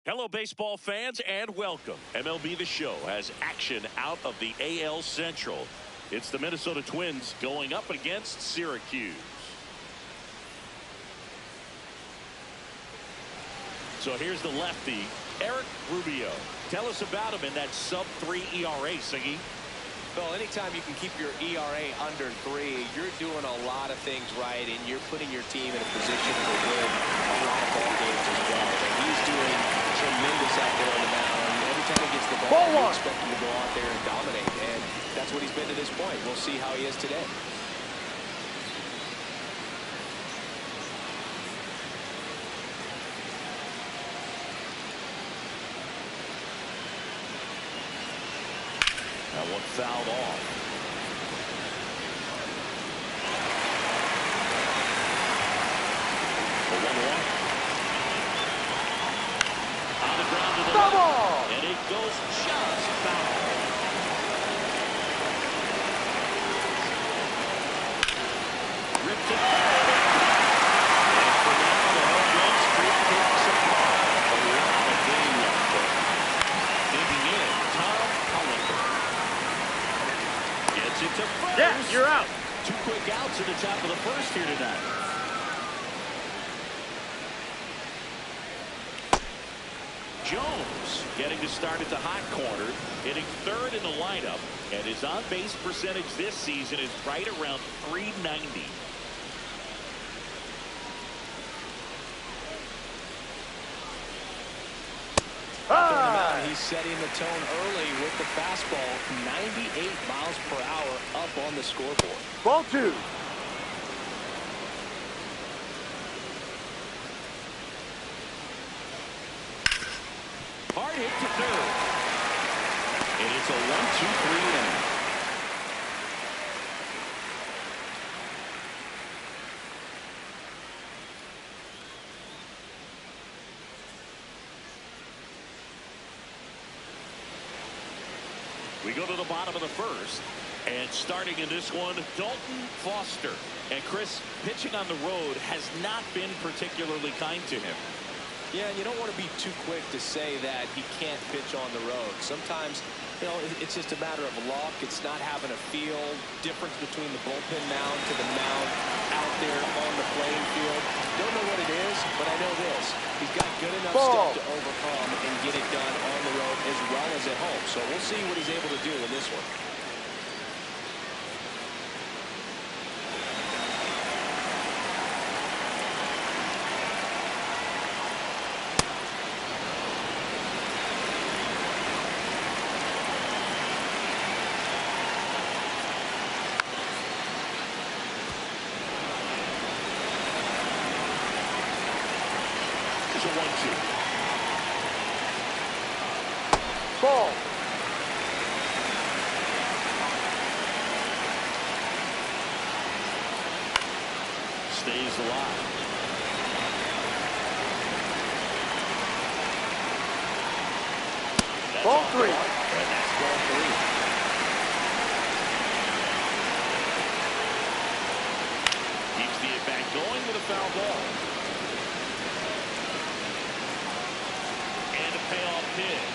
Hello, baseball fans, and welcome. MLB The Show has action out of the AL Central. It's the Minnesota Twins going up against Syracuse. So here's the lefty, Eric Rubio. Tell us about him in that sub-3 ERA, Siggy. Well, anytime you can keep your ERA under 3, you're doing a lot of things right, and you're putting your team in a position to win a lot of ball games as well. And he's doing tremendous out there on the mound. Every time he gets the ball, you expect him to go out there and dominate, and that's what he's been to this point. We'll see how he is today. That one fouled off. The 1-1. On the ground to the left. And it goes just foul. Ripped it forward. And for now, the home run streak takes apart. A lot of game left there. Digging in, Tom Hollander. Gets it to first. Yeah, you're out. 2 quick outs at the top of the first here tonight. Jones getting to start at the hot corner, hitting 3rd in the lineup, and his on-base percentage this season is right around .390. He's setting the tone early with the fastball, 98 miles per hour up on the scoreboard. Ball 2. Hard hit to 3rd. And it's a 1-2-3 inning. We go to the bottom of the first, and starting in this one, Dalton Foster. And Chris, pitching on the road has not been particularly kind to him. Yeah, and you don't want to be too quick to say that he can't pitch on the road. Sometimes, you know, it's just a matter of luck. It's not having a feel. Difference between the bullpen mound to the mound out there on the playing field. Don't know what it is, but I know this. He's got good enough stuff to overcome and get it done on the road as well as at home. So we'll see what he's able to do in this one. It's a 1-2. Ball. Stays alive. That's Ball 3. And that's ball 3. Keeps the at-bat going with a foul ball. And a payoff pitch.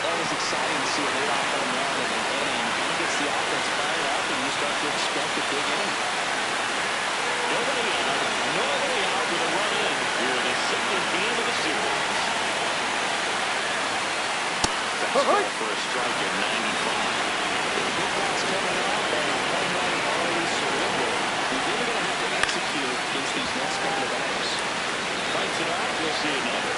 That was exciting to see a leadoff home run in an inning. He gets the offense fired up, and you start to expect a big inning. Nobody out with a run in here in the 2nd game of the series. Fastball for a strike at 95. The big bat's coming up, and a home run already surrendered. He's really going to have to execute against these next couple of innings. Fights it out, we'll see another.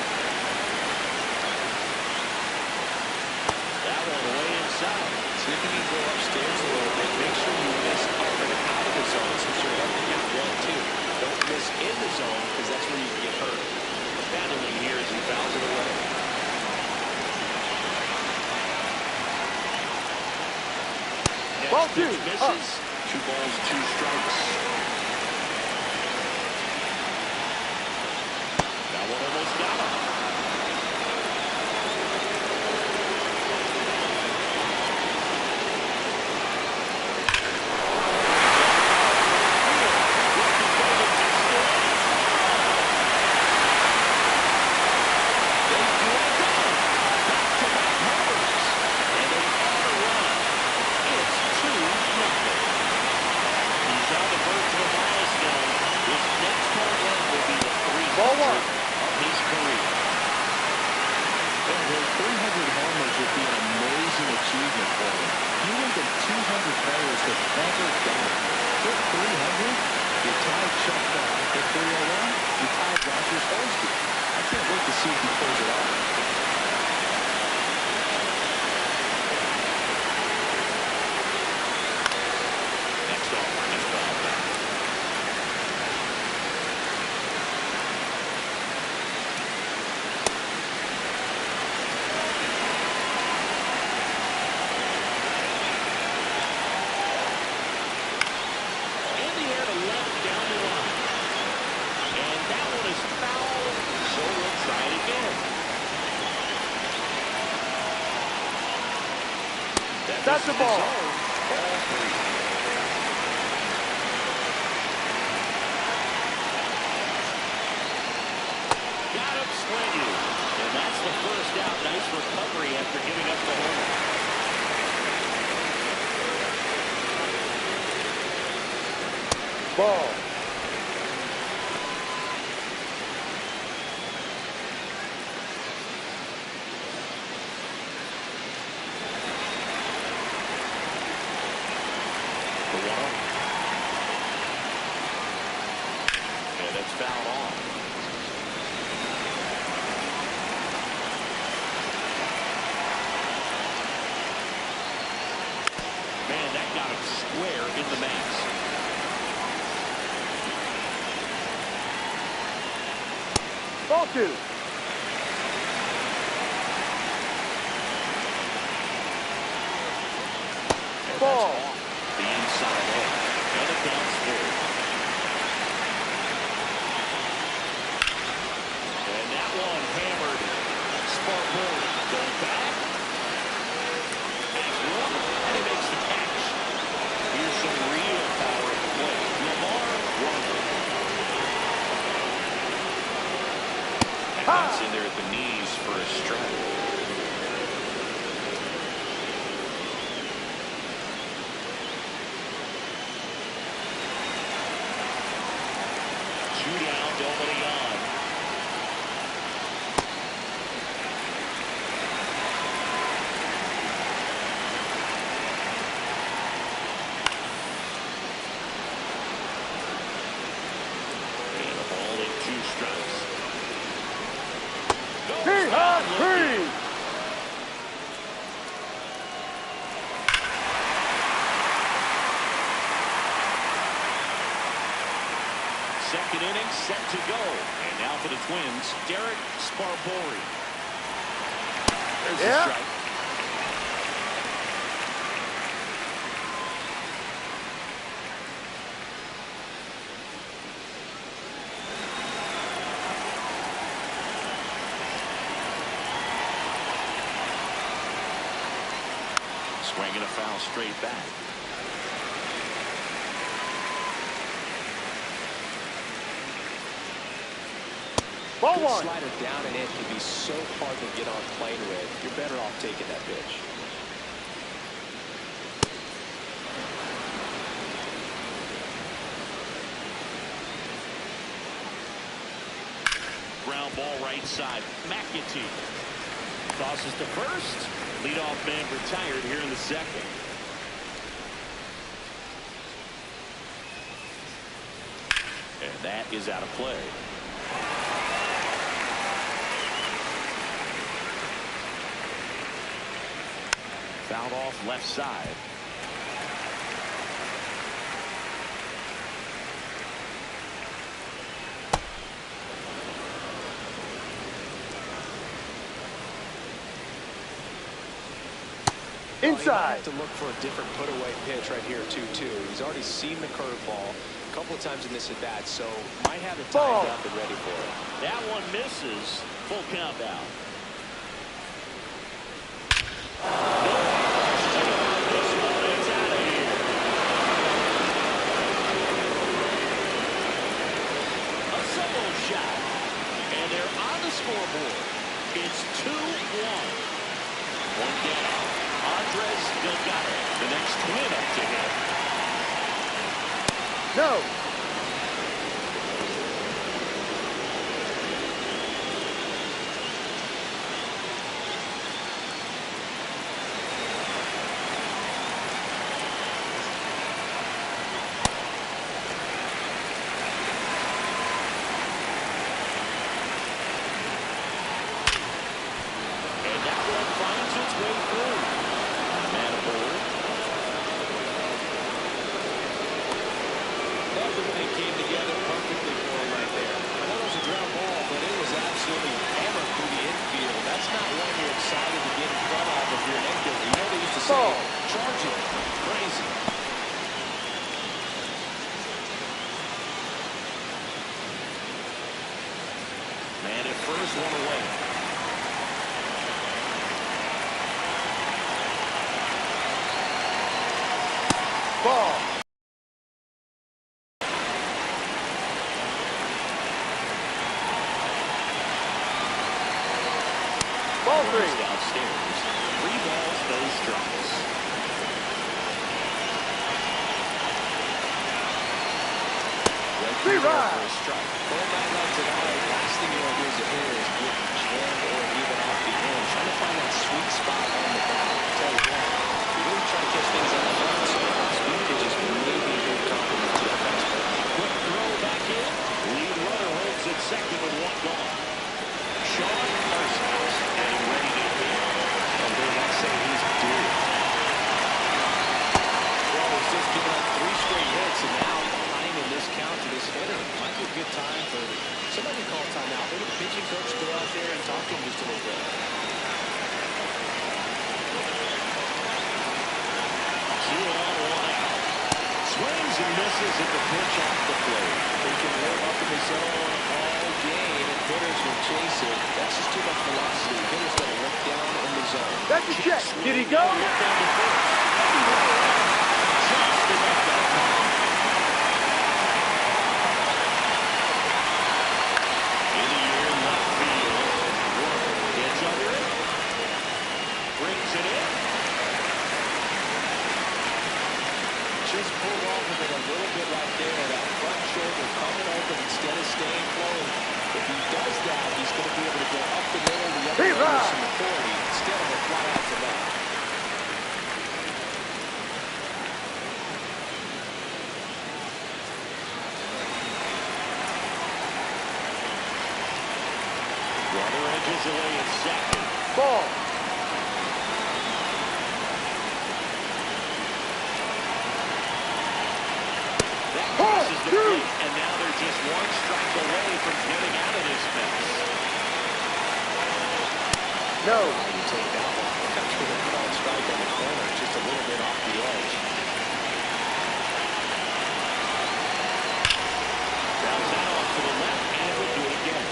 That one way inside. See if you can go upstairs a little bit. Make sure you miss up and out of the zone since you're up to get 1-2. Don't miss in the zone because that's where you can get hurt. Battling here as he fouls it away. Ball Pitch two. misses. 2 balls, 2 strikes. That one almost got him. Ball one. Of his career. Well, 300 homers would be an amazing achievement for him. Fewer than 200 players have ever done it. Hit 300, you tied Chuck Brown. Hit 301, you tied Roger Skolsky. I can't wait to see if he pulls it off. Next offering is fouled back. Indiana left down the line. And that one is foul, so we'll try it again. That's the ball. Ball 3. Got him swinging. And that's the first out. Nice recovery after giving up the home. Ball. The 1-0. And it's fouled off. Man, that got him square in the mask. Ball two. And Ball. that's off the inside edge. And it counts 4. And that one hammered. Sparkle going back. Has room, and he makes the catch. Here's some real power at the plate. Lamar Rondo. And that's in there at the knees for a strike. Two down, nobody on. And a ball in 2 strikes. He has 3. Second inning set to go. And now for the Twins, Derek Sparbori. There's the Yeah. strike. Swinging a foul straight back. Ball Good one. slider down and in can be so hard to get on plane with. You're better off taking that pitch. Ground ball right side. McAtee tosses to first. Leadoff man retired here in the second. And that is out of play. Fouled off left side. He might Inside. have to look for a different put-away pitch right here, 2-2. He's already seen the curveball a couple of times in this at-bat, so might have it timed up and ready for it. That one misses. Full count now. This one is out of here. A solo shot. And they're on the scoreboard. It's 2-1. One down. Andres Delgado. The next win up to him. No. And at first, one away. Ball. Ball three. Downstairs. 3 balls, no strikes. Three run. Strike. Full 9 left tonight. Last thing you want to do as a hitter is get jammed or even off the end. Trying to find that sweet spot on the bat. I'll tell you that. You really try to catch things on the front, so speed pitches may be a good compliment to that fastball. Quick throw back in. Lead runner holds at second with 1 gone. Sean Parsons getting ready to hit. And they might say he's due. Well, he's just given up 3 straight hits, and now behind in this count to this hitter. Might be a good time for somebody to call timeout. Maybe the pitching coach go out there and talk to him just a little bit. 2 on, 1 out. Swings and misses at the pitch off the plate. They can warm up in the zone all game, and hitters will chase it. That's just too much velocity. Hitters got to look down in the zone. That's a check. Did he go? Look down to first. Just enough that time. In the air, left field. Gets under it. Brings it in. Just pulled off of it a little bit right there. That front shoulder coming open instead of staying closed. If he does that, he's going to be able to go up the middle, the other way with some authority instead of a fly out to left. Runner edges away at second. Ball. That crosses the plate, and now they're just 1 strike away from getting out of this mess. No. How you take that one? Comes with a called strike on the corner, just a little bit off the edge. Bounce that off to the left, and it will do it again.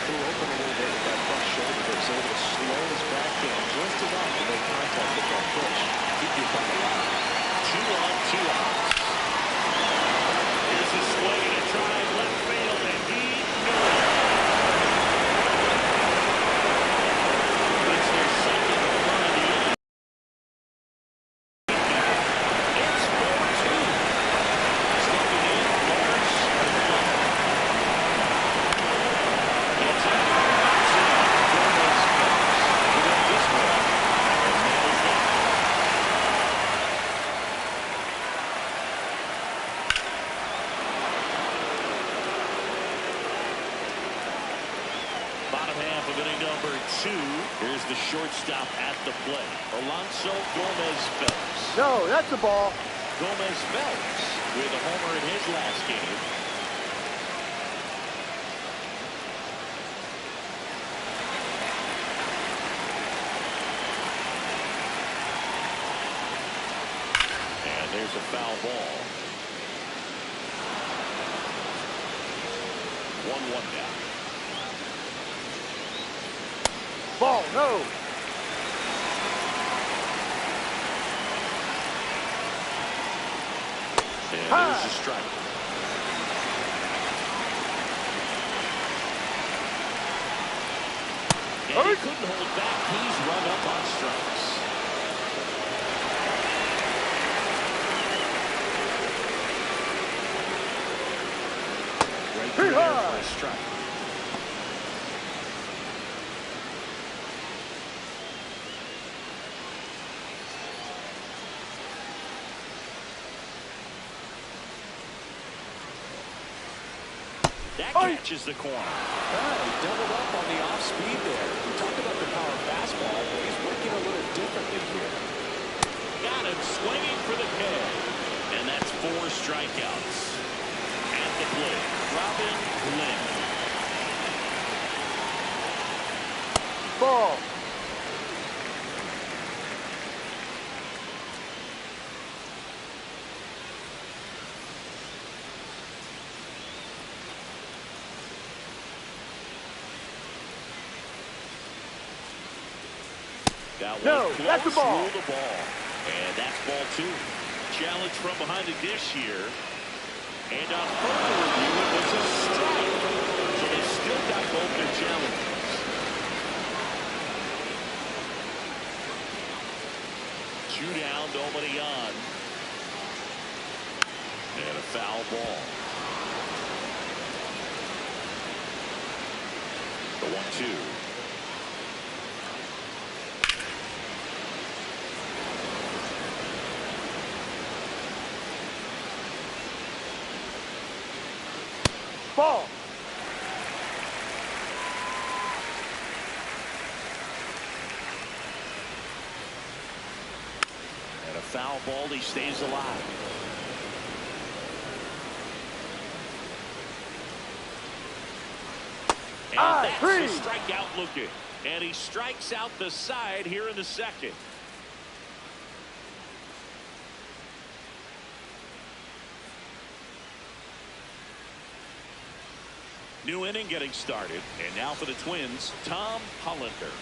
Flew open a little bit with that front shoulder, but was able to slow his backhand just enough to make contact with that pitch. Keep your thumb alive. 2 on, 2 outs. Here's a swing to drive left field, and he missed. It's their second run of the inning. It's 4-2. Stepping in, Lars. Gets out. Gomez to win this one. And that is that. Bottom half of inning number 2. Here's the shortstop at the plate. Alonso Gomez Phelps. No, that's a ball. Gomez Phelps with a homer in his last game. there's a foul ball. 1-1 now. Ball, no. And there's a strike. And he couldn't hold back. He's run up on strikes. Right through there for a strike. That catches the corner. He doubled up on the off speed there. We talked about the power fastball, but he's working a little differently here. Got him swinging for the K. And that's 4 strikeouts. At the plate, Robin Lynn. Ball. That No, was that's the close. ball. Ruled the ball. And that's ball 2. Challenge from behind the dish here. And on further review, it was a strike. So they still got both their challenges. Two down, nobody on. And a foul ball. The 1-2. Ball. And a foul ball, he stays alive. And that's a strikeout looking. And he strikes out the side here in the second. New inning getting started. And now for the Twins, Tom Hollander.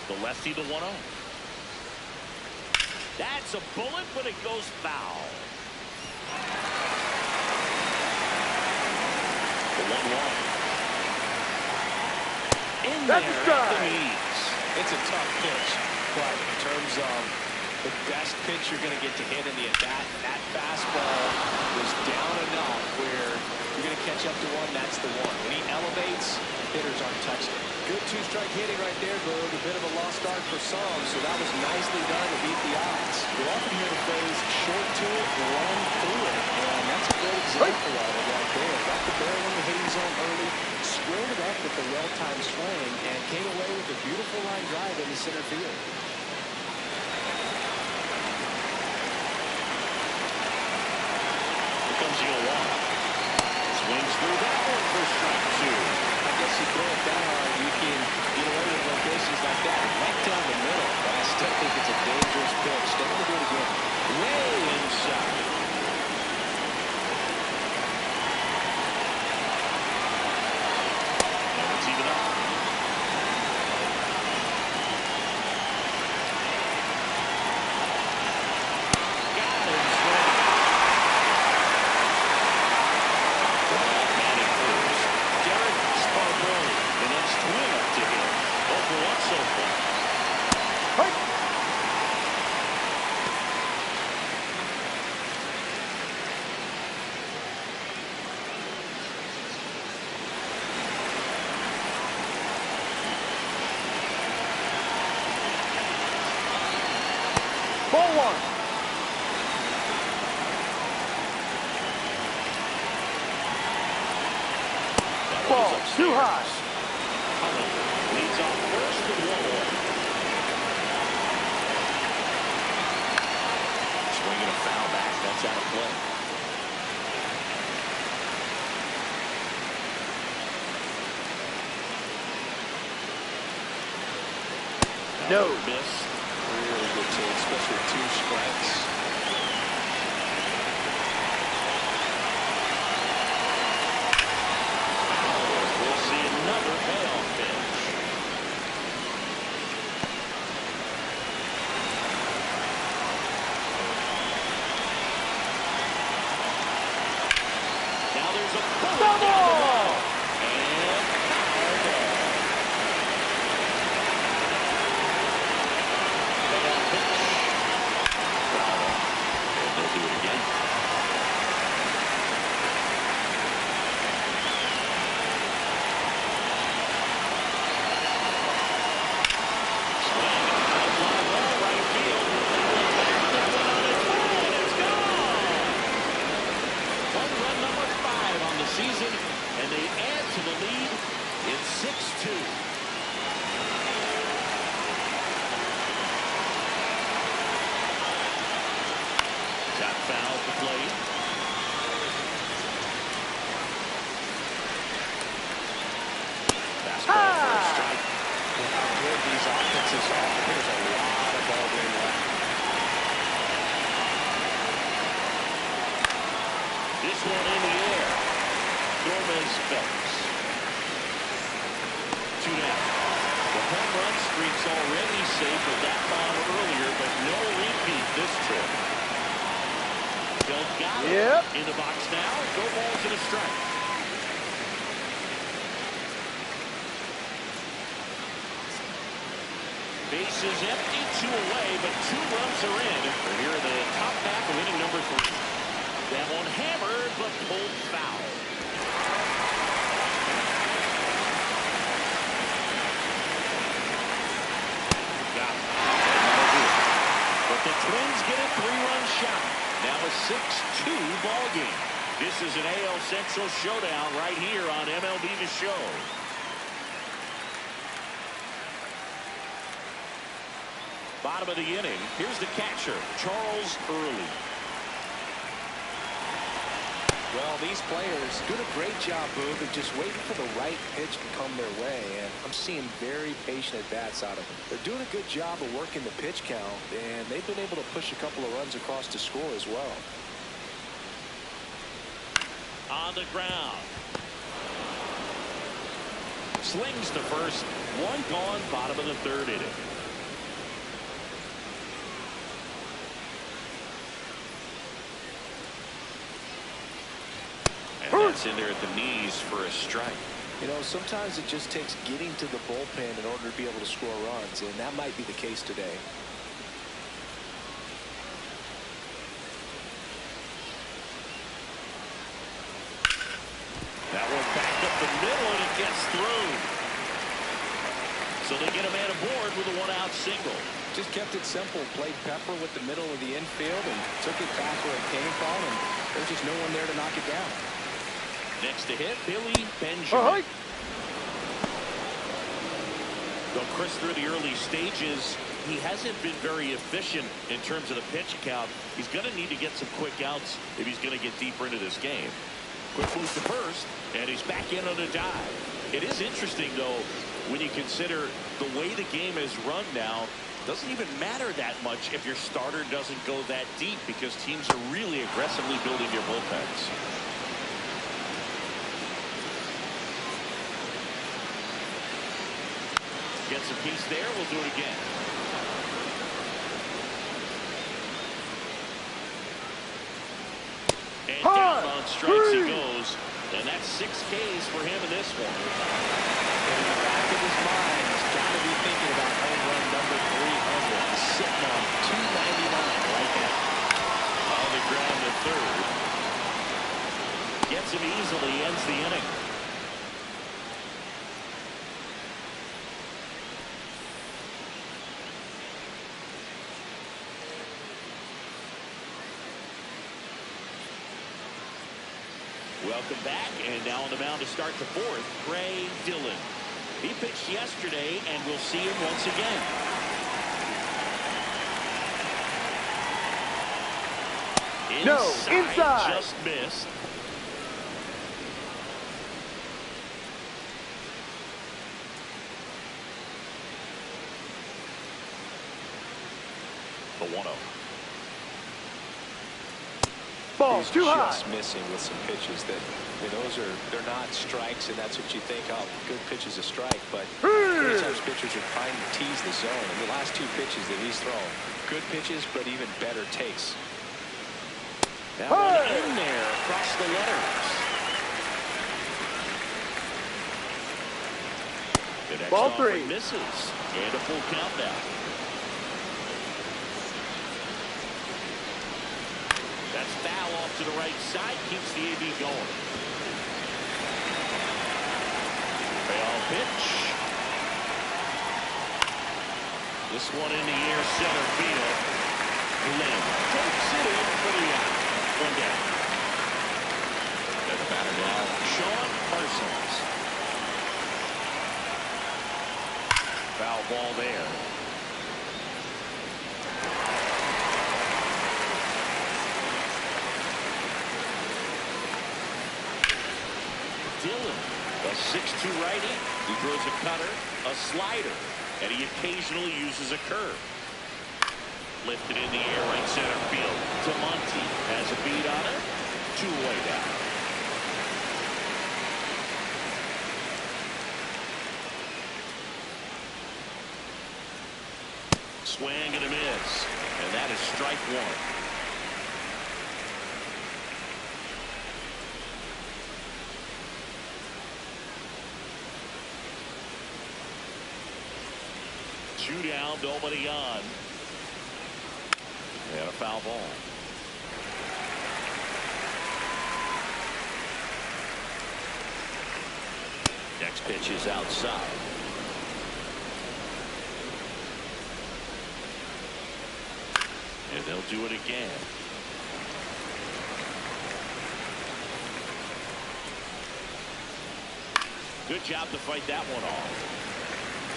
The lefty, the 1-0. That's a bullet, but it goes foul. The 1-1. In That's there a strike. at the knees. It's a tough pitch, but in terms of the best pitch you're going to get to hit in the at-bat, that fastball was down enough where you're going to catch up to one, that's the one. When he elevates, hitters aren't touching it. Good 2-strike hitting right there, Boog. A bit of a lost start for some, so that was nicely done to beat the odds. You'll often hear the phrase, short to it, run through it, and that's a great example of it right there. Got the barrel in the hitting zone early, squared it up with the well-timed swing, and came away with a beautiful line drive into center field. Here comes the 0-1. Swings through that one for strike 2. I guess you throw it that hard, you can get away with locations like that. Right down the middle, but I still think it's a dangerous pitch. They're going to do it again. Way inside. And it's even up. Got him swinging. Batting first, Derek Spargoli. The next twin up to him. 0 for 1 so far. Ball 1. Ball too high. Hollander leads off first with 1-1. Swinging a foul back. That's It's out of play. No. Miss. Really good take, especially with 2 strikes. We'll see another payoff pitch. Now there's a bullet down the wall. And fouled off. Payoff pitch. Fouled off. And they'll do it again. Season, and they add to the lead. It's 6-2. Tap foul at the plate. Fastball for a strike. How good these offenses are. There's a lot of ball game left. This one in the air. Gomez Phelps. 2 down. The home run streak's already safe with that bomb earlier, but no repeat this trip. Delgado in the box now. Go balls and a strike. Bases empty, 2 away, but 2 runs are in. We're here in the top half of inning number 3. That one hammered, but pulled foul. But the Twins get a 3-run shot. Now a 6-2 ball game. This is an AL Central showdown right here on MLB The Show. Bottom of the inning. Here's the catcher, Charles Early. Well, these players doing a great job, Boog, of just waiting for the right pitch to come their way, and I'm seeing very patient at-bats out of them. They're doing a good job of working the pitch count, and they've been able to push a couple of runs across to score as well. On the ground. Slings to first. 1 gone, bottom of the 3rd inning. That's in there at the knees for a strike. You know, sometimes it just takes getting to the bullpen in order to be able to score runs, and that might be the case today. That one backed up the middle, and it gets through. So they get a man aboard with a 1-out single. Just kept it simple, played pepper with the middle of the infield, and took it back where it came from, and there's just no one there to knock it down. Next to hit, Billy Benjamin. Though Chris, through the early stages, he hasn't been very efficient in terms of the pitch count. He's going to need to get some quick outs if he's going to get deeper into this game. Quick move to first, and he's back in on a dive. It is interesting, though, when you consider the way the game is run now. Doesn't even matter that much if your starter doesn't go that deep, because teams are really aggressively building their bullpens. Gets a piece there. We'll do it again. And down on strikes he goes. And that's 6 Ks for him in this one. And in the back of his mind, he's got to be thinking about home run number 300. He's sitting on 299 right now. On the ground to 3rd. Gets him easily. Ends the inning. Welcome back, and now on the mound to start the 4th, Ray Dillon. He pitched yesterday, and we'll see him once again. No, inside. Just missed. The 1-0. Ball He's too high. just missing with some pitches that, they're not strikes, and that's what you think, oh, good pitch is a strike. But many times pitchers are trying to tease the zone. And the last 2 pitches that he's thrown, good pitches, but even better takes. That one in there across the letters. The next Ball offering 3. misses. And a full count now. That's foul off to the right side. Keeps the AB going. Payoff pitch. This one in the air, center field. Lynn takes it in for the out. 1 down. And the batter now, Sean Parsons. Foul ball there. Dillon, a 6'2" righty. He throws a cutter, a slider, and he occasionally uses a curve. Lifted in the air, right center field. Tamonte has a beat on it. 2 away now. Swing and a miss. And that is strike 1. Two down, nobody on. And a foul ball. Next pitch is outside. And they'll do it again. Good job to fight that one off.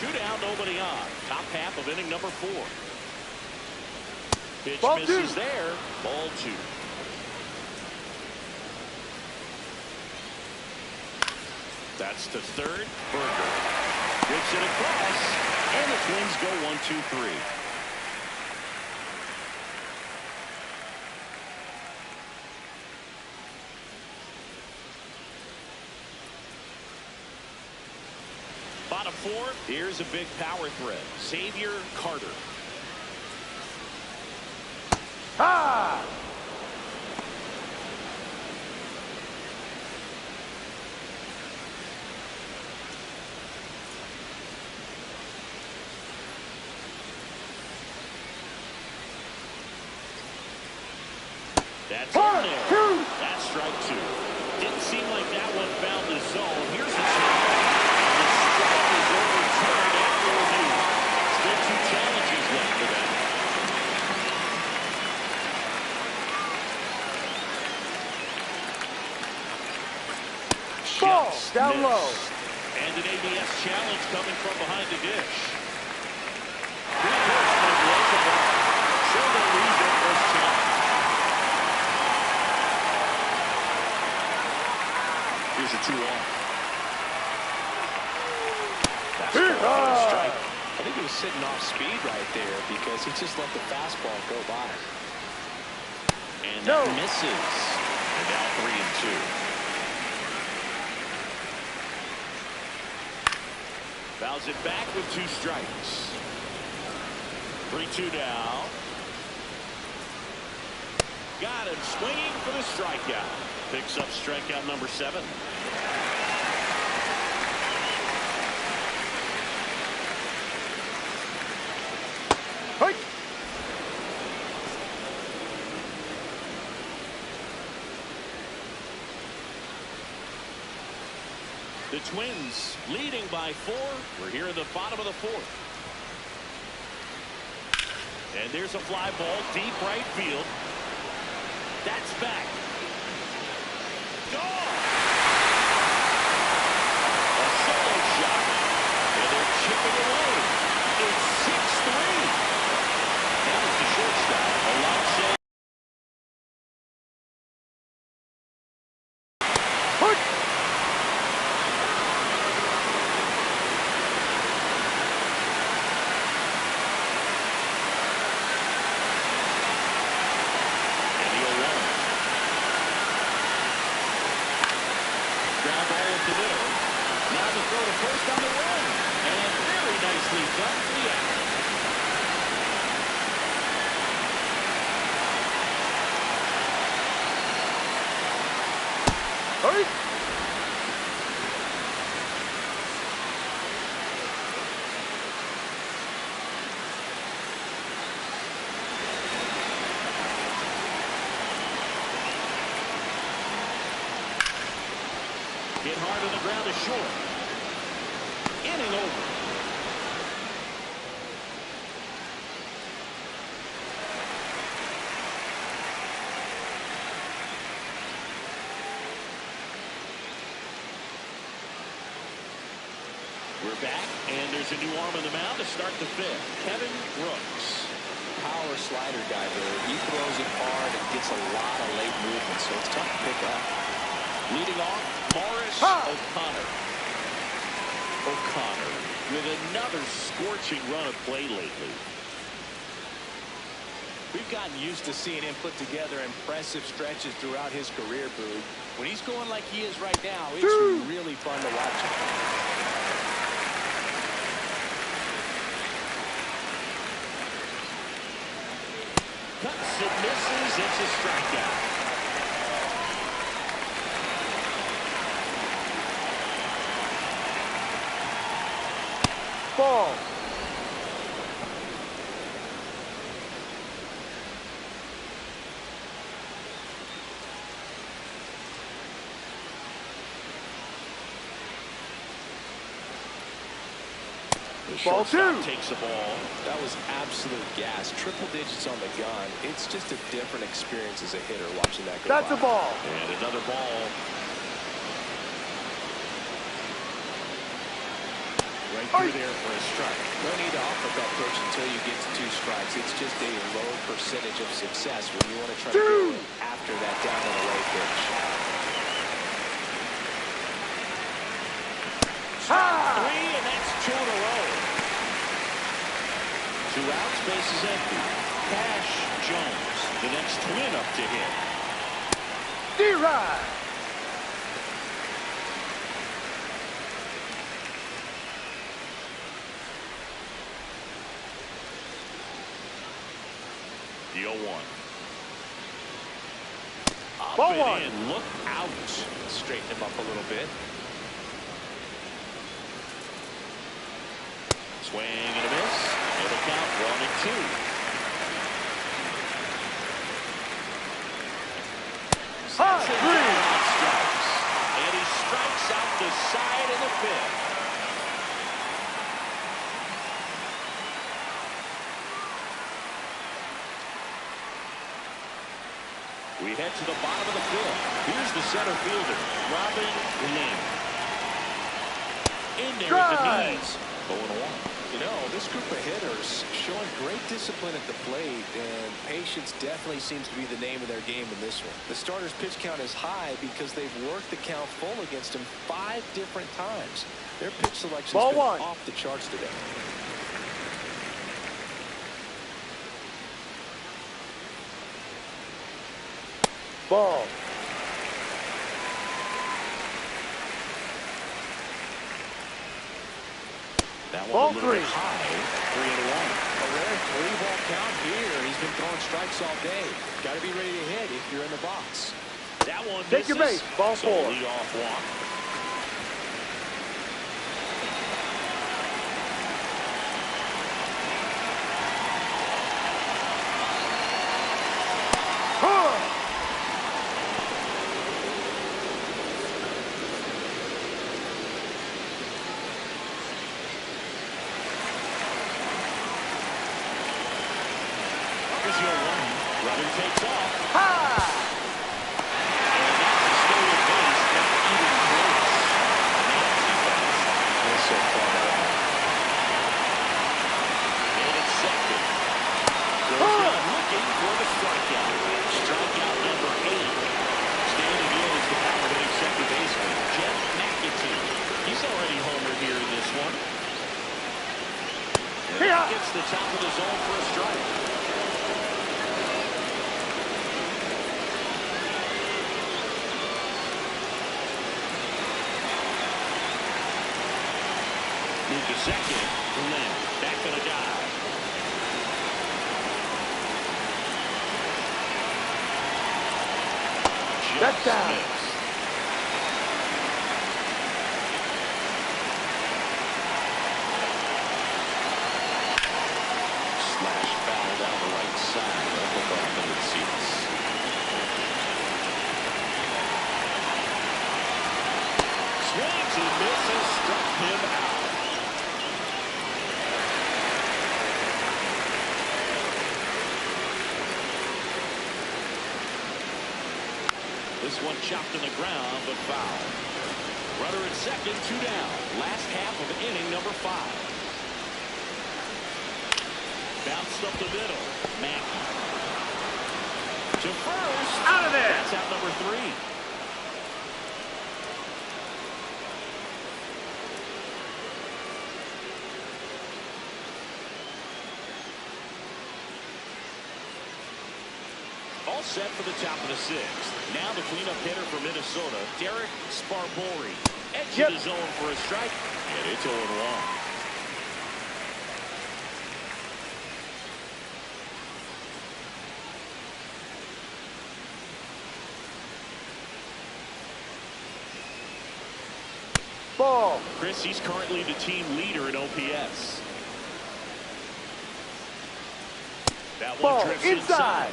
2 down, nobody on. Top half of inning number 4. Pitch Ball misses 2. there. Ball 2. That's to third. Berger gets it across, and the Twins go 1-2-3. Bottom 4, here's a big power threat. Xavier Carter. Ha! That's in there. That's strike 2. Didn't seem like that one found the zone. Here's a challenge. The strike is overturned after review. Still 2 challenges left for them. Ball Just down missed. low. And an ABS challenge coming from behind the dish. Reinforcement was the ball. So they lose their first challenge. Here's a 2-1. That's called for a strike. I think he was sitting off speed right there because he just let the fastball go by. And No. that misses. And now 3-2. Fouls it back with 2 strikes. 3-2 down. Got him swinging for the strikeout. Picks up strikeout number 7. Hey. The Twins leading by 4. We're here in the bottom of the 4th. And there's a fly ball deep right field. That's back. Gone. A solo shot. And they're chipping away. It's 6-3. That was the shortstop. A lot Nicely done for the out. Hurry. Hit hard on the ground to short. Inning over. We're back, and there's a new arm on the mound to start the fifth. Kevin Brooks. Power slider guy there. He throws it hard and gets a lot of late movement, so it's tough to pick up. Leading off, Morris Ha! O'Connor. O'Connor with another scorching run of play lately. We've gotten used to seeing him put together impressive stretches throughout his career, Boo. When he's going like he is right now, it's really fun to watch him. Cuts and misses. It's a strikeout. Ball. The Ball shortstop two. takes the ball. That was absolute gas. Triple digits on the gun. It's just a different experience as a hitter watching that go That's by. a ball. And another ball. Right through there for a strike. No need to offer that pitch until you get to 2 strikes. It's just a low percentage of success when you want to try to go after that down and away pitch. Ha! 3, and that's 2 in a row. 2 outs, bases empty. Cash Jones, the next twin up to hit. D-Ride. The 0-1. Up Ball and one. in. Look out. Straighten him up a little bit. Swing and a miss. And the count 1-2. High. Three. Strikes. And he strikes out the side of the fifth. We head to the bottom of the fifth. Here's the center fielder, Robin Lynn. In there at the Drive. knees. 0-1. You know, this group of hitters showing great discipline at the plate, and patience definitely seems to be the name of their game in this one. The starter's pitch count is high because they've worked the count full against him 5 different times. Their pitch selection has Ball been one. off the charts today. Ball. That Ball one a little bit three. high. 3-1. A rare 3-ball count here. He's been throwing strikes all day. Got to be ready to hit if you're in the box. That one Take your misses. base. Ball So 4. lead off walk. Here's your 1. Runner takes off. Ha! And that's a stolen base, not even close. That's so far. And it's second. Goes down looking for the strikeout. Strikeout number 8. Standing in is the power hitting second baseman, Jeff McAtee. He's already homered here in this one. And that gets the top of the zone for a strike. Move to second. Lynn back to the guy. That's down. Slash foul down the right side. Up above the seats. Swings and misses. Struck him out. This one chopped in the ground, but foul. Runner at second, 2 down. Last half of inning number 5. Bounced up the middle. Mackey. To first. Out of there. That's out number 3. All set for the top of the 6th. Now the cleanup hitter for Minnesota, Derek Sparbori. Edge of the zone for a strike, and it's 0-1. Ball. Chris, he's currently the team leader in OPS. That one Ball drifts inside.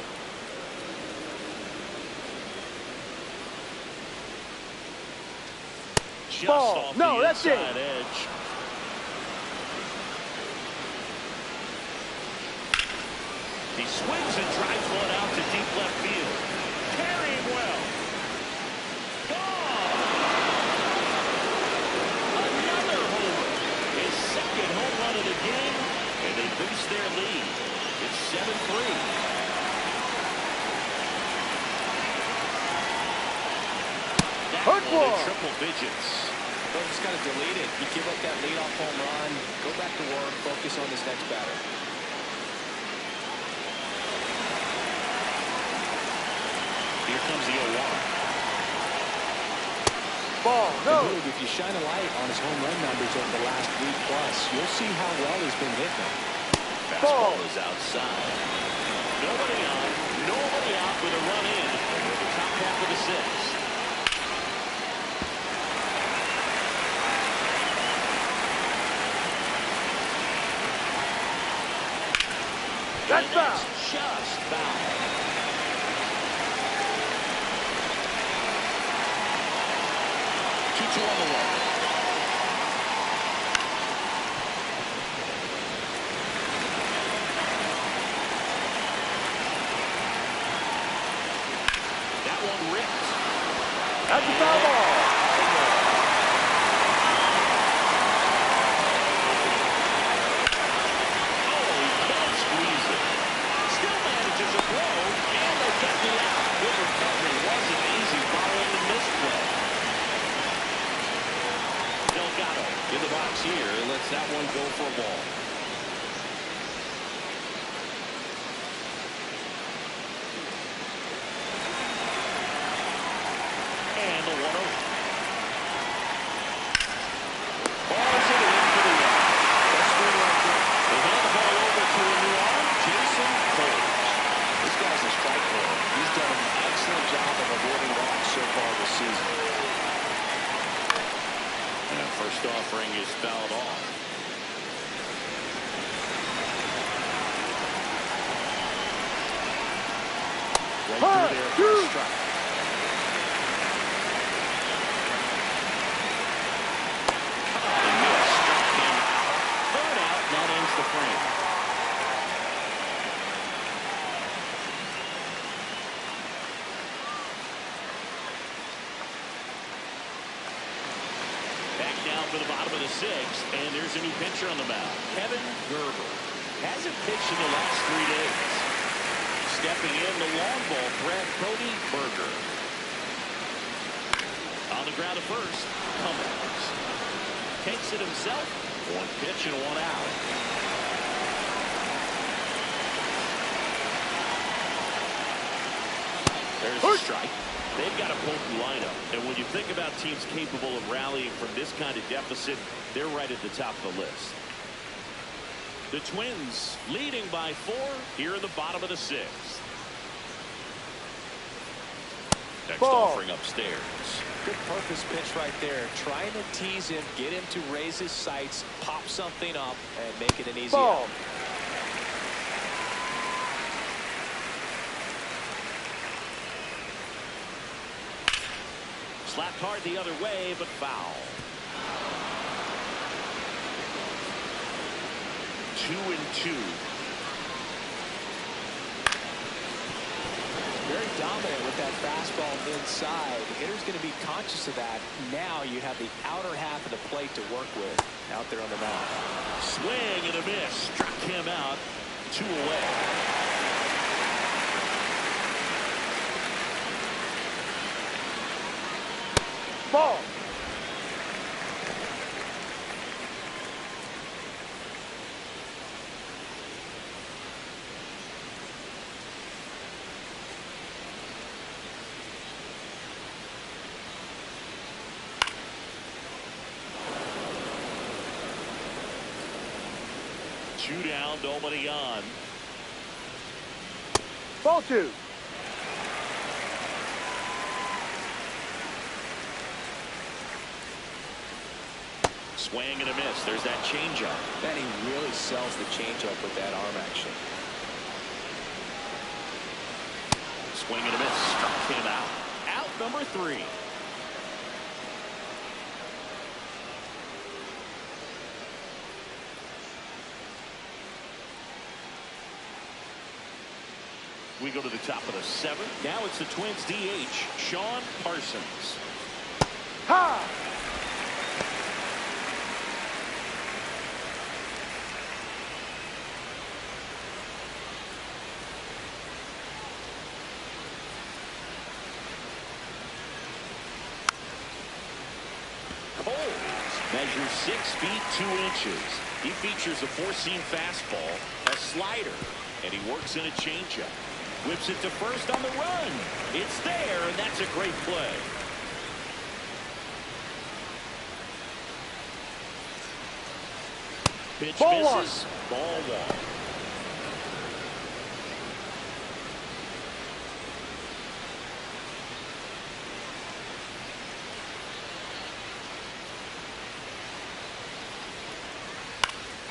Just Ball. off No, the that's it. inside edge. He swings and drives one out to deep left field. Carrying well. Gone. Another homer. His second home run of the game, and they boost their lead. It's 7-3. Hook one. Triple digits. But just got to delete it. You give up that leadoff home run, go back to work, focus on this next batter. Here comes the 0-1. Ball. No. Dude, if you shine a light on his home run numbers over the last week plus, you'll see how well he's been hitting. Fastball is outside. Nobody on, nobody out with a run in. The top half of the 6th. That's foul. Just foul. Two on the way. That one ripped. That's a foul ball. In the box here, lets that one go for a ball. And the 1-0. Balls it in for the win. That's good right there. They hand the ball over to a new arm, Jason Cole. This guy's a strike player. He's done an excellent job of avoiding walks so far this season. And first offering is fouled off. Right through there for a strike. And missed. Struck him out. Third out. That ends the frame. Back down for the bottom of the 6th, and there's a new pitcher on the mound. Kevin Gerber. Hasn't pitched in the last 3 days. Stepping in, the long ball threat, Cody Berger. On the ground at first, Cummins. Takes it himself. 1 pitch and 1 out. There's a strike. They've got a potent lineup. And when you think about teams capable of rallying from this kind of deficit, they're right at the top of the list. The Twins leading by 4 here in the bottom of the 6th. Next Ball. offering upstairs. Good purpose pitch right there. Trying to tease him, get him to raise his sights, pop something up, and make it an easy Ball. out. Slapped hard the other way, but foul. 2-2. Very dominant with that fastball inside. The hitter's going to be conscious of that. Now you have the outer half of the plate to work with out there on the mound. Swing and a miss. Struck him out. 2 away. Ball. Two down, nobody on. Ball 2. Swing and a miss. There's that changeup. And he really sells the changeup with that arm action. Swing and a miss. Struck him out. Out number 3. We go to the top of the 7th. Now it's the Twins DH, Sean Parsons. Ha! Coles measures 6 feet 2 inches. He features a 4-seam fastball, a slider, and he works in a changeup. Whips it to first on the run. It's there, and that's a great play. Pitch Ball misses. Ball 1.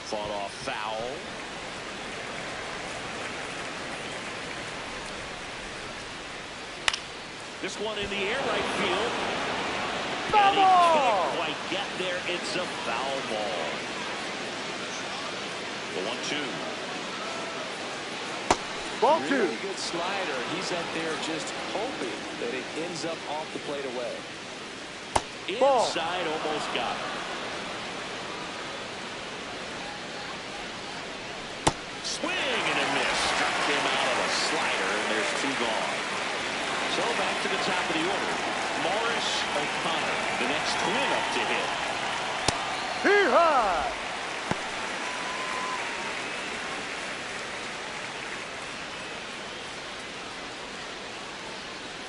Fought off foul. This one in the air, right field. And he can't quite get there. It's a foul ball. The 1-2. Ball 2. Really good slider. He's up there just hoping that it ends up off the plate away. Ball. Inside, almost got it. Swing and a miss. Struck him out of a slider, and there's 2 gone. So back to the top of the order. Morris O'Connor, the next Twin up to hit. Hee-haw!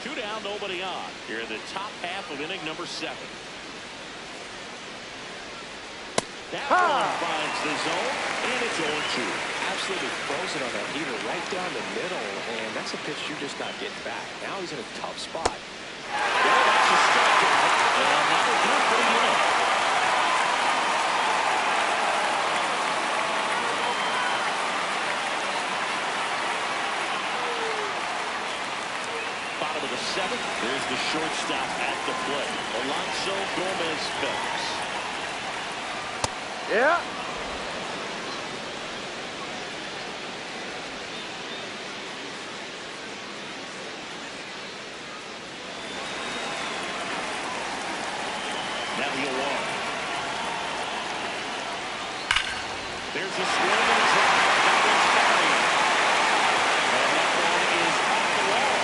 Two down, nobody on. Here in the top half of inning number 7. That one finds the zone, and it's 0-2. Absolutely frozen on that heater right down the middle, and that's a pitch you're just not getting back. Now he's in a tough spot. Well, that's a strikeout, and that'll do it for the inning. Bottom of the 7th. There's the shortstop at the plate. Alonso Gomez Phelps. Yeah. Now he'll walk. There's a swing and a drop. That one's carried. And that one is off the wall.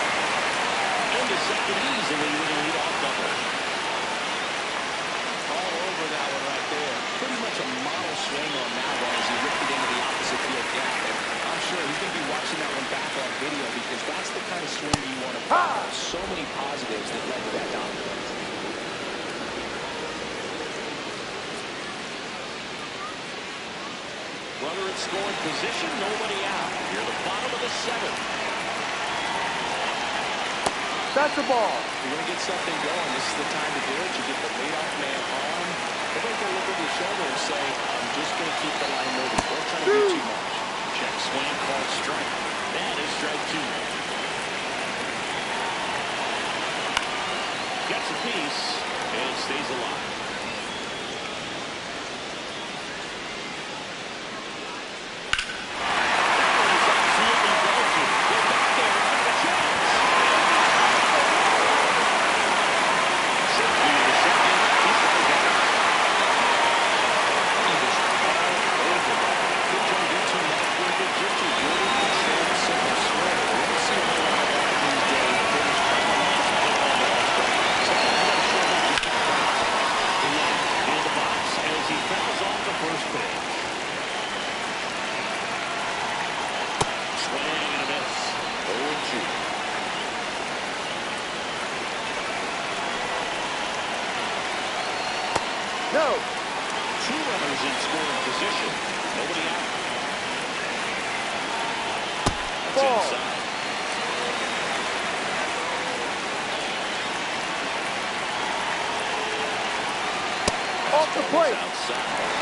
Into second easily with a leadoff double. All over that one right there. Pretty much a model swing on that one as he ripped it into the opposite field gap. And I'm sure he's going to be watching that one back on video because that's the kind of swing you want to follow. So many positives that led to that dominance. Runner in scoring position, nobody out. Near the bottom of the seventh. That's the ball. You're going to get something going. This is the time to do it. You get the leadoff man on. Everybody can look over your shoulder and say, I'm just going to keep the line moving. Don't try to do too much. Check swing called strike. That is strike two. Gets a piece and stays alive. No. Two runners in scoring position. Nobody out. That's Ball. inside. Off the plate. Outside.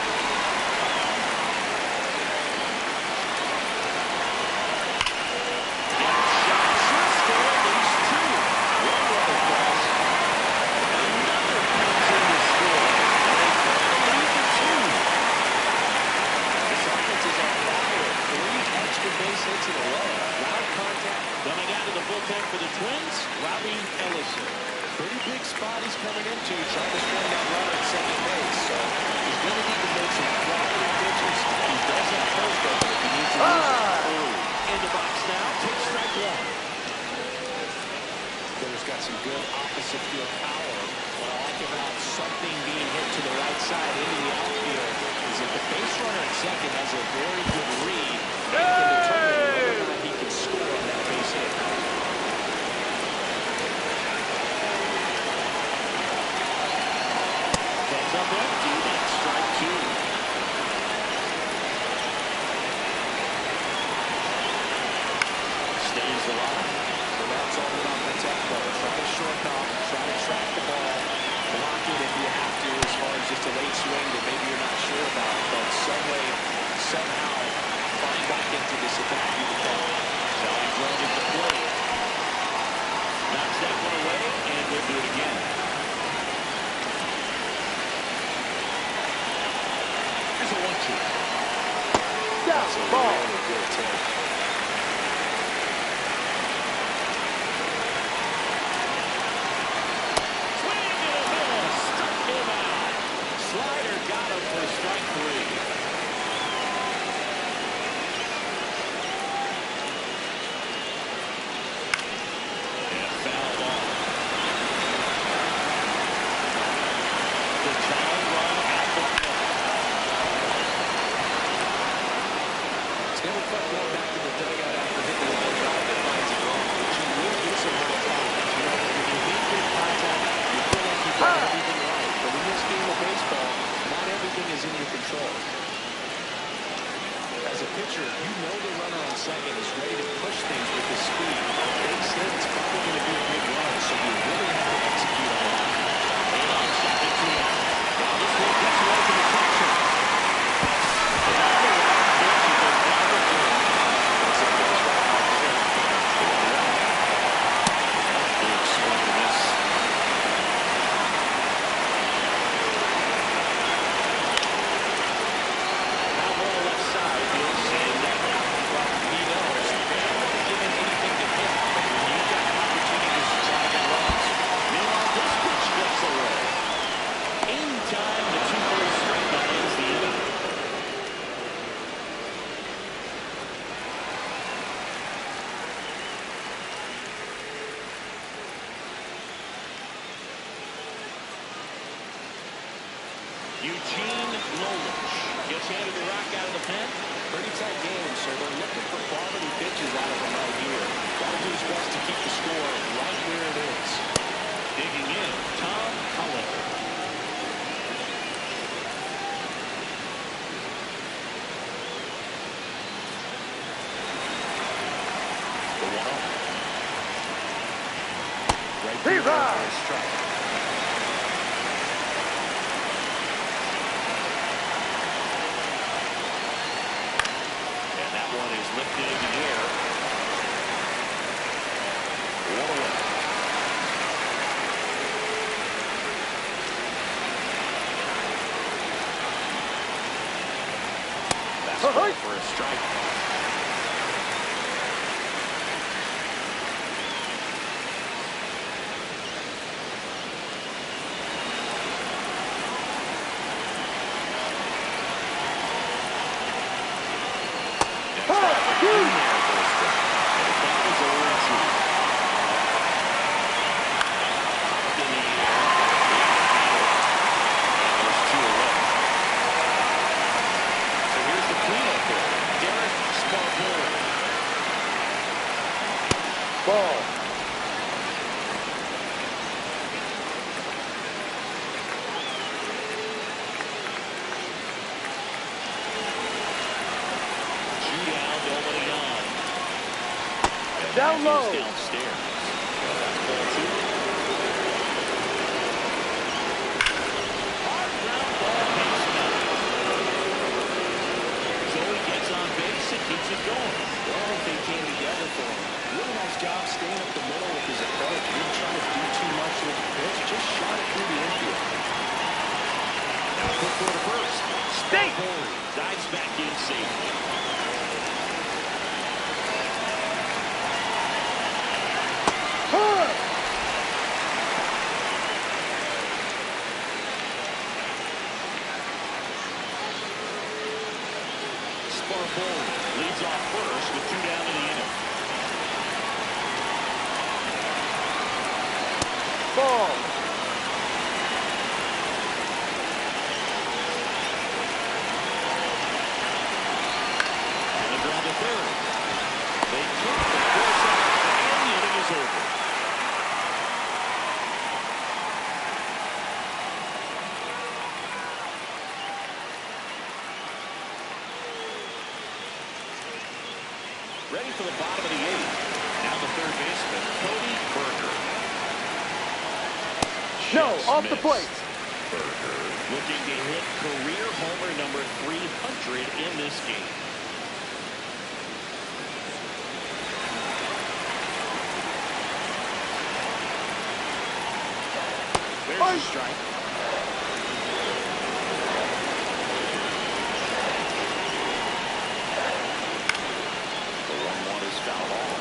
For the Twins, Robbie Ellison. Pretty big spot he's coming into, trying to string that runner at second base. So he's going to need to make some quality pitches. He does have first open if he needs to use it. In the box now, takes strike one. Hitter's got some good opposite field power. What I like about something being hit to the right side into the outfield is that the base runner at second has a very good read and can determine whether or not he can score on that base hit. Up empty, that's strike two. Stays alive. So that's all about the tempo. Try to shorten off, try to track the ball, block it if you have to, as far as just a late swing that maybe you're not sure about, but some way, somehow, find back into this attack you can call. Sally thrown at the plate. Knocks that one away, and we'll do it again. Here's a 1-2. That's a ball. Really good take. Swing and a miss. Struck him out. Slider got him for strike three. And fouled off. The tying run at the plate. It's never fun going back to the dugout after hitting the one drive that finds it wrong, but you will get some high contact. You know, if you hit good contact, you feel like you've done everything right. But in this game of baseball, not everything is in your control. As a pitcher, you know the runner on second is ready to push things with his speed. Base hit, it's probably going to be a big run, so you really have to execute on that. And on second to out. Now this one gets away from the catcher. Eugene Nolich gets handed the rock out of the pen. Pretty tight game, so they're looking for quality pitches out of him right here. Got to do his best to keep the score right where it is. Digging in, Tom Cullen. The 1-0. Right through there for a strike. And that one is lifted in the air. 1 away. Fastball for a strike. Ball. Down low. Downstairs. That's ball 2. Hard ground ball, base down. Joey gets on base and keeps it going. Well, they came together for him. Really nice job staying up the middle with his approach. Didn't try to do too much with the pitch. Just shot it through the infield. Now quick for the first. Stay. Dives back in safely. Leads off first with 2 down in the inning. Ball. And the draw to third. They took the force out, and the inning is over. Ready for the bottom of the 8th. Now the third baseman, Cody Berger. No, Just off the missed. plate. Berger looking to hit career homer number 300 in this game. There's a strike. Foul ball.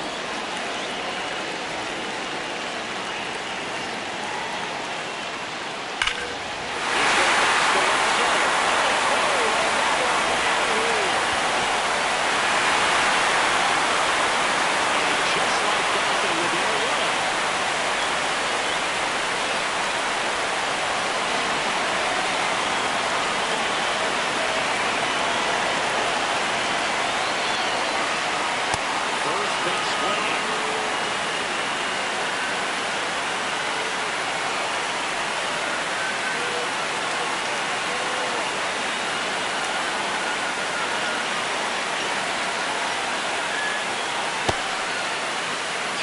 Just like that, they would be in a run. First big swing.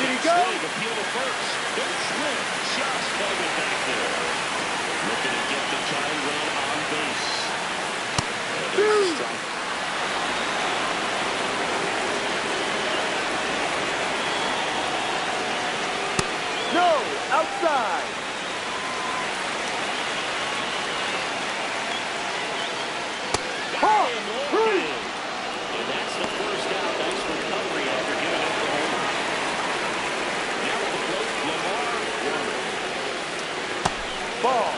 Did he go? Swing, appeal to first. Don't swing. Just held it back there. Looking to get the tying run on base. And there's a strike. No, outside. Got him loaded. And that's the first out. Nice recovery after giving up the homer. Now at the plate, Lamar Warner. Ball.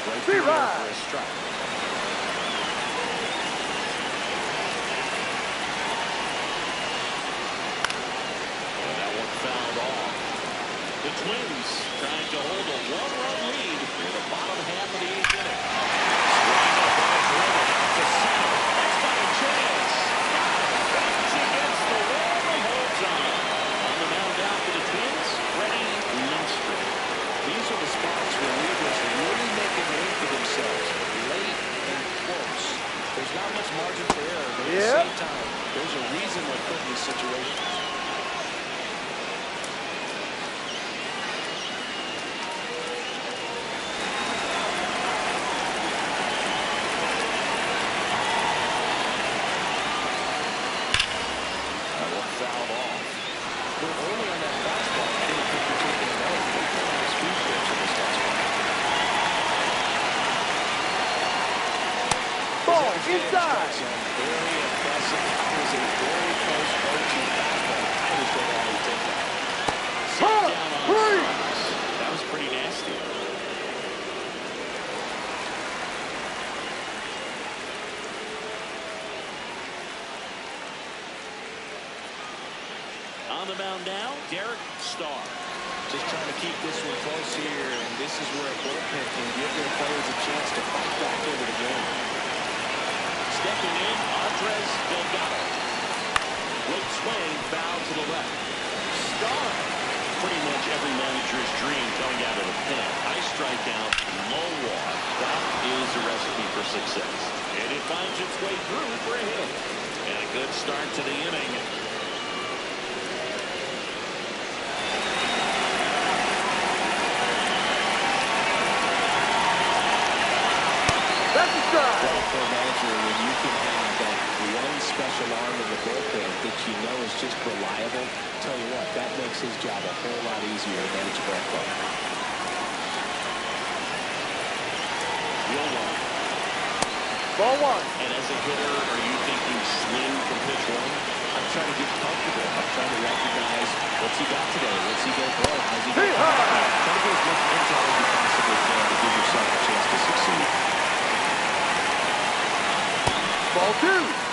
Right Be through there right. for a strike. Twins trying to hold a one-run lead in the bottom half of the 8th inning. Swing a ball driven out to center. That's got a chance. Bangs against the wall and holds on. On the mound now for the Twins, Freddie Lindstrom. These are the spots where relievers really make a name for themselves. Late and close. There's not much margin for error, but at the same time, there's a reason they're put in these situations. Fouled off. But only on that fastball, I didn't think you're taking it out. They can have speed trips in this fastball. Ball inside. Very impressive. That was a very close 0-2 fastball. I just don't know how you take that. Set down on strikes. That was pretty nasty. On the mound now, Derek Starr. Just trying to keep this one close here, and this is where a bullpen can give their players a chance to fight back into the game. Stepping in, Andres Delgado. Late swing, foul to the left. Starr. Pretty much every manager's dream coming out of the pen. High strikeout, low walk. That is a recipe for success. And it finds its way through for a hit. And a good start to the inning. That's a strike. Well, for a manager, when you can have that one special arm in the bullpen that you know is just reliable, tell you what, that makes his job a whole lot easier to manage a ball club. Ball one. And as a hitter, are you thinking swing from pitch one? I'm trying to get comfortable. I'm trying to recognize what's he got today. What's he going to throw? How's he going to throw? Try to get as much intel as you possibly can to give yourself a chance to succeed. Ball two.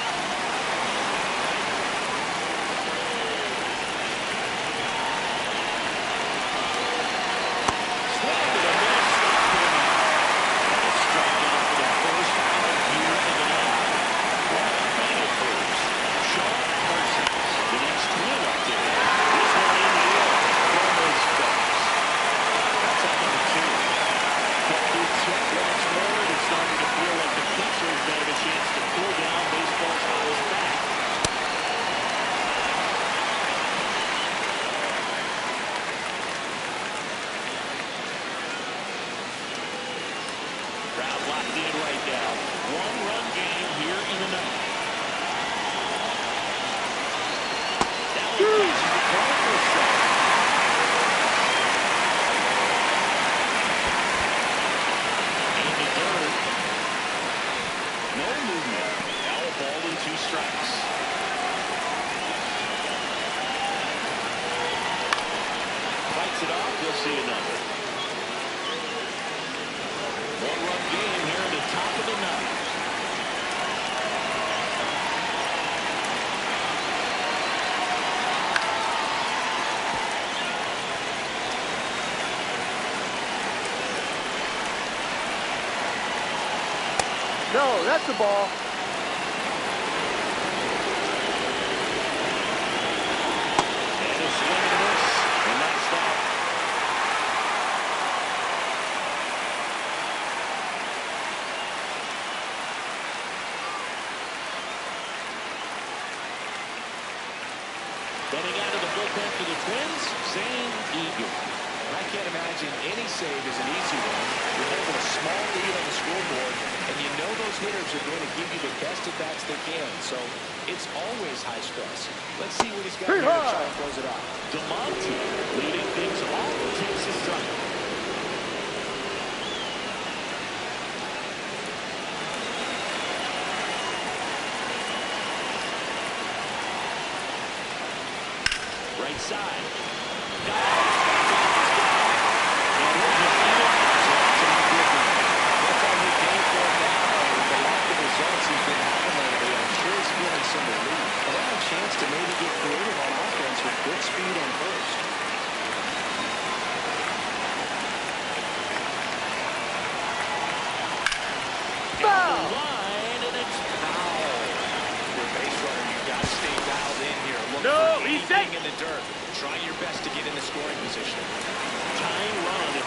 No, that's the ball. And a swing and a miss, and that's that. Getting out of the bullpen for the Twins, Zane Egan. I can't imagine any save is an easy one. You're holding a small lead on the scoreboard, and you know those hitters are going to give you the best at-bats they can. So it's always high stress. Let's see what he's got here to try and close it out. DeMonte leading things off, takes a strike. Right side. To maybe get creative on offense with good speed on first. to stay dialed in here. Look No, for he's anything in the dirt. Try your best to get in the scoring position. Tying run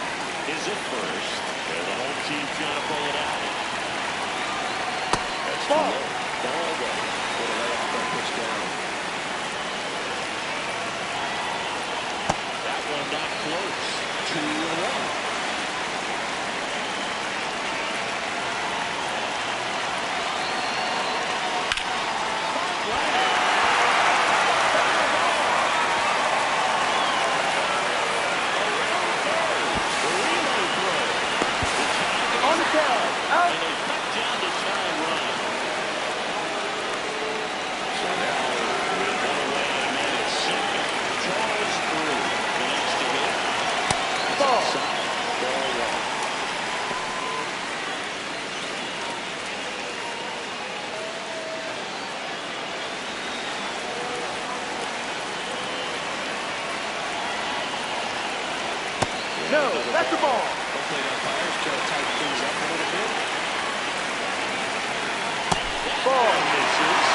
is at first. And the home team's got to pull it out. That's Ball. Ball goes. With a layoff that pitch down. That one not close. 2-1. On the tag. Out. And they cut down the tying run. So now with one away and a man at second. Charles through. The next to hit. Ball. Ball one. No, that's the ball. Hopefully the umpires try to tighten things up a little bit. Ball. Misses.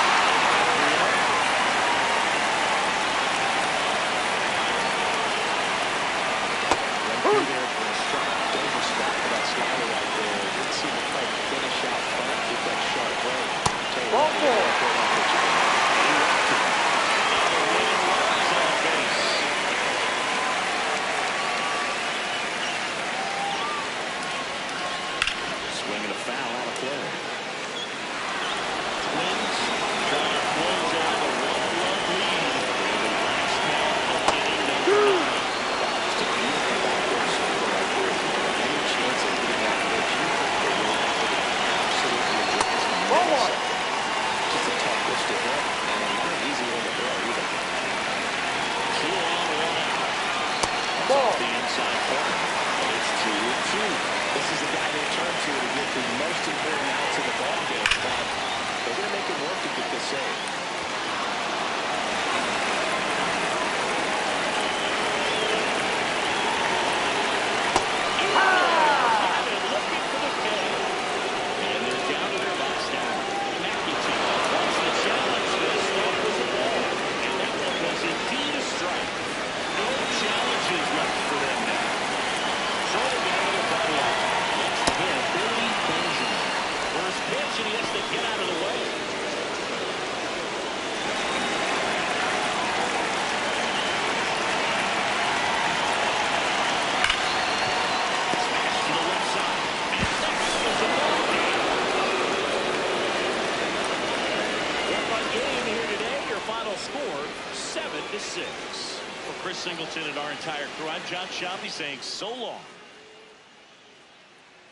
Right through there for a strike. There's a spot for that slider right there. Didn't seem to quite finish out front with that sharp break. Tell you Ball what, four. Swinging a foul out of play. Twins trying to close out a 1-run lead. The last count of inning number 9. Just a beautiful backward sweeper right there. If you have any chance of getting that pitch, you think they're going to put it absolutely against the Ball middle. one. Just a tough pitch to hit, and not an easy one to throw either. 2 on, 1 out. Ball. The inside corner. It's 2-2. This is the guy they turn to get the most important outs of the ball game, but they're going to make it work to get this save. Looking for the kill. And they're down to their box now. McAtee wants the challenge. This one was a ball. And that one was indeed a strike. No challenges left for them now. So they're going to have a body out. Next to him, Billy Benjamin. First pitch, and he has to get out of the way. Smash to the left side. And that was a ball game. One-run game here today. Your final score, 7-6. For Chris Singleton and our entire crew, I'm John Schaffey saying so long.